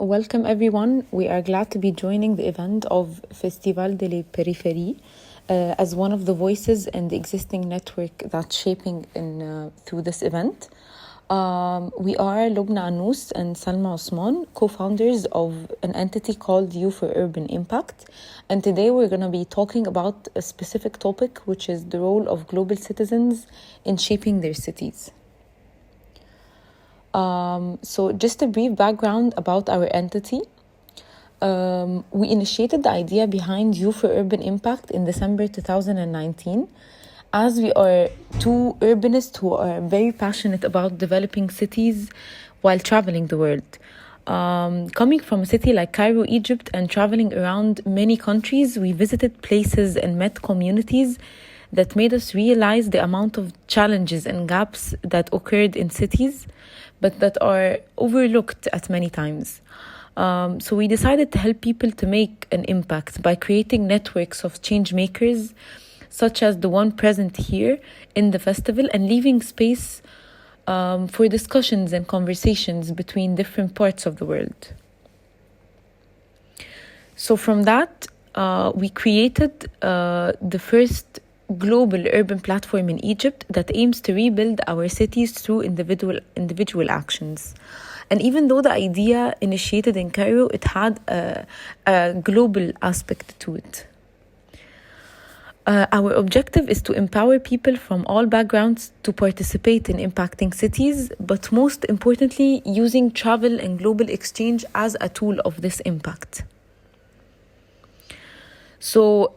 Welcome everyone. We are glad to be joining the event of Festival delle Peripherie as one of the voices in the existing network that's shaping through this event. We are LOBNA ANOUS and SALMA OSMAN, co-founders of an entity called U for Urban Impact. And today we're going to be talking about a specific topic, which is the role of global citizens in shaping their cities. So just a brief background about our entity. We initiated the idea behind U for Urban Impact in December 2019, as we are two urbanists who are very passionate about developing cities while traveling the world. Coming from a city like Cairo, Egypt, and traveling around many countries, we visited places and met communities that made us realize the amount of challenges and gaps that occurred in cities, but that are overlooked at many times. So we decided to help people to make an impact by creating networks of change makers, such as the one present here in the festival, and leaving space for discussions and conversations between different parts of the world. So from that, we created the first global urban platform in Egypt that aims to rebuild our cities through individual actions. And even though the idea initiated in Cairo, it had a global aspect to it. Our objective is to empower people from all backgrounds to participate in impacting cities, but most importantly, using travel and global exchange as a tool of this impact. So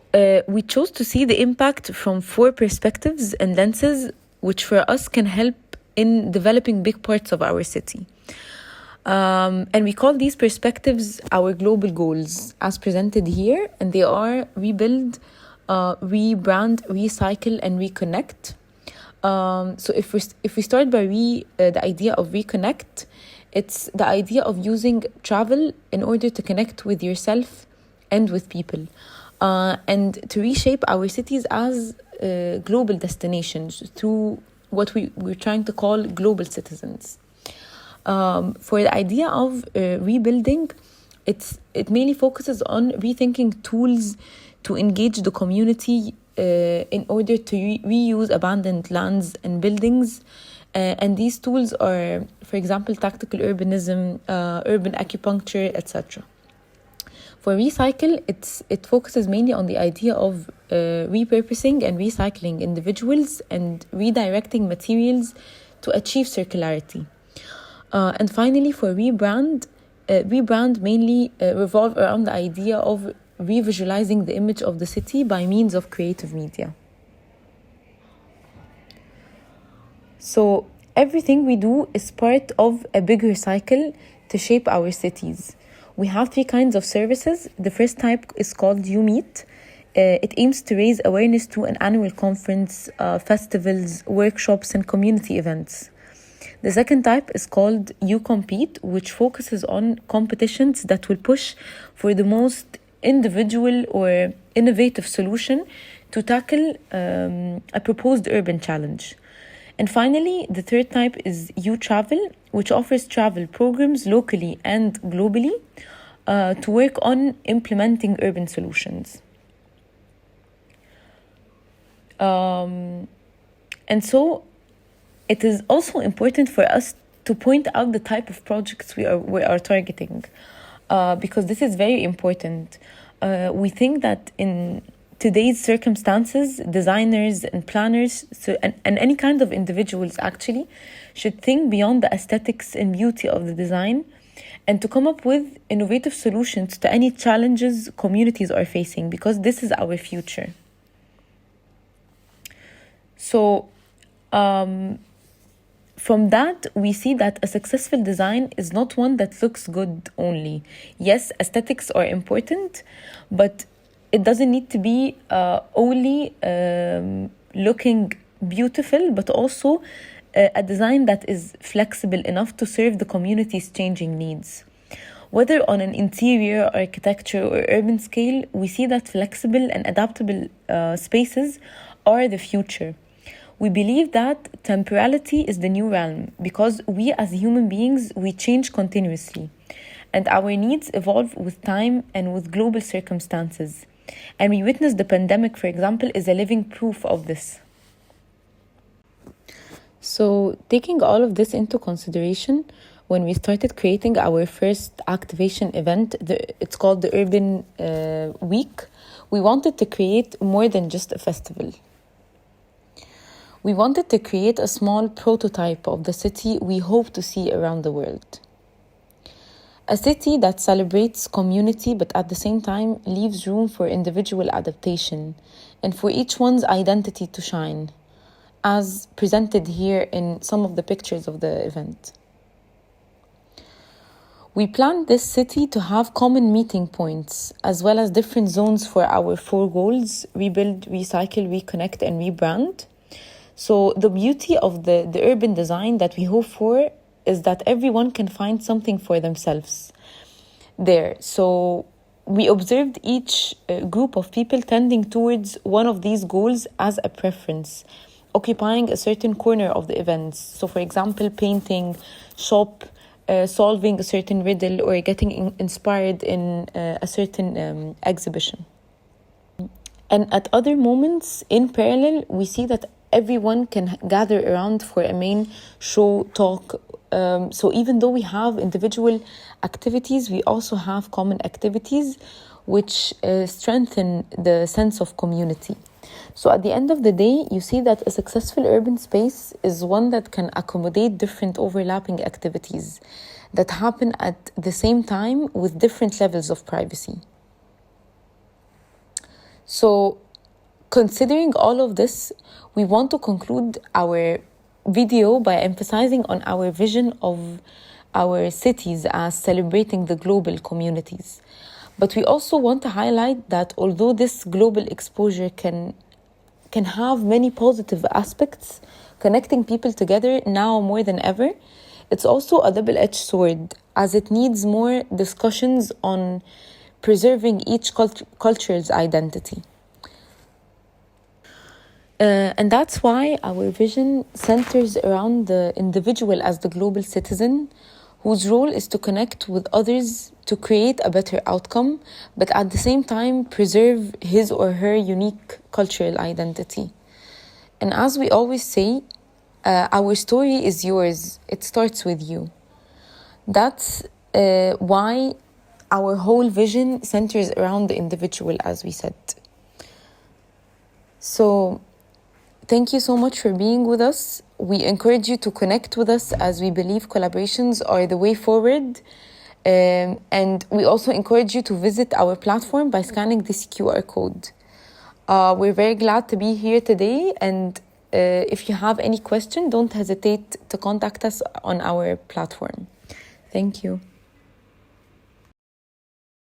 we chose to see the impact from 4 perspectives and lenses, which for us can help in developing big parts of our city. And we call these perspectives our global goals, as presented here, and they are rebuild, rebrand, recycle, and reconnect. So if we start by the idea of reconnect, it's the idea of using travel in order to connect with yourself and with people. And to reshape our cities as global destinations through what we're trying to call global citizens. For the idea of rebuilding, it mainly focuses on rethinking tools to engage the community in order to reuse abandoned lands and buildings. And these tools are, for example, tactical urbanism, urban acupuncture, etc. For recycle, it focuses mainly on the idea of repurposing and recycling individuals and redirecting materials to achieve circularity. And finally, for rebrand mainly revolve around the idea of revisualizing the image of the city by means of creative media. So everything we do is part of a bigger cycle to shape our cities. We have 3 kinds of services. The first type is called You Meet. It aims to raise awareness to an annual conference, festivals, workshops, and community events. The second type is called You Compete, which focuses on competitions that will push for the most individual or innovative solution to tackle a proposed urban challenge. And finally, the third type is You Travel, which offers travel programs locally and globally to work on implementing urban solutions. And so it is also important for us to point out the type of projects we are targeting, because this is very important. We think that in today's circumstances, designers and planners and any kind of individuals actually should think beyond the aesthetics and beauty of the design and to come up with innovative solutions to any challenges communities are facing, because this is our future. So from that, we see that a successful design is not one that looks good only. Yes, aesthetics are important, but it doesn't need to be only looking beautiful, but also a design that is flexible enough to serve the community's changing needs. Whether on an interior, architecture, or urban scale, we see that flexible and adaptable spaces are the future. We believe that temporality is the new realm because we as human beings, we change continuously. and our needs evolve with time and with global circumstances. And we witness the pandemic, for example, is a living proof of this. So, taking all of this into consideration, when we started creating our first activation event, it's called the Urban Week, we wanted to create more than just a festival. We wanted to create a small prototype of the city we hope to see around the world. A city that celebrates community but at the same time leaves room for individual adaptation and for each one's identity to shine, as presented here in some of the pictures of the event. We planned this city to have common meeting points, as well as different zones for our 4 goals: rebuild, recycle, reconnect, and rebrand. So the beauty of the urban design that we hope for is that everyone can find something for themselves there. So we observed each group of people tending towards one of these goals as a preference, occupying a certain corner of the events. So for example, painting, shop, solving a certain riddle, or getting inspired in a certain exhibition. And at other moments, in parallel, we see that everyone can gather around for a main show, talk. So even though we have individual activities, we also have common activities which strengthen the sense of community. So at the end of the day, you see that a successful urban space is one that can accommodate different overlapping activities that happen at the same time with different levels of privacy. So, considering all of this, we want to conclude our video by emphasizing on our vision of our cities as celebrating the global communities. But we also want to highlight that although this global exposure can have many positive aspects, connecting people together now more than ever, it's also a double-edged sword, as it needs more discussions on preserving each culture's identity. And that's why our vision centers around the individual as the global citizen, whose role is to connect with others to create a better outcome, but at the same time preserve his or her unique cultural identity. And as we always say, our story is yours. It starts with you. That's why our whole vision centers around the individual, as we said. So, thank you so much for being with us. We encourage you to connect with us, as we believe collaborations are the way forward. And we also encourage you to visit our platform by scanning this QR code. We're very glad to be here today, and if you have any question, don't hesitate to contact us on our platform. Thank you.